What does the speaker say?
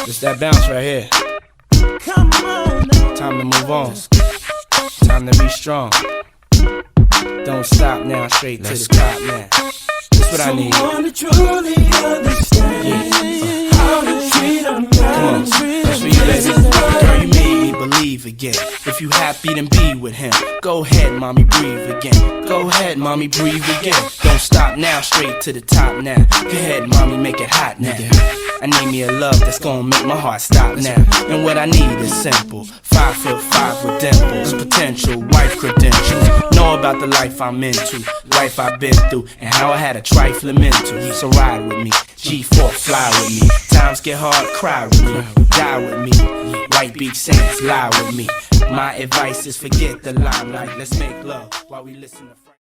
Just that bounce right here. Come on now. Time to move on. Time to be strong. Don't stop now, straight to the top now. That's what I need. Someone to truly understand how to treat a man. Come on, that's for you, baby. Girl, you made me believe again. If you happy, then be with him. Go ahead, mommy, breathe again. Go ahead, mommy, breathe again. Don't stop now, straight to the top now. Go ahead, mommy, make it hot now. I need me a love that's gonna make my heart stop now. And what I need is simple. 5'5" with dimples, potential wife credentials. Know about the life I'm into, life I've been through, and how I had a trifling mental. So ride with me, G4 fly with me. Times get hard, cry with me, die with me. White Beach Saints lie with me. My advice is forget the limelight. Let's make love while we listen to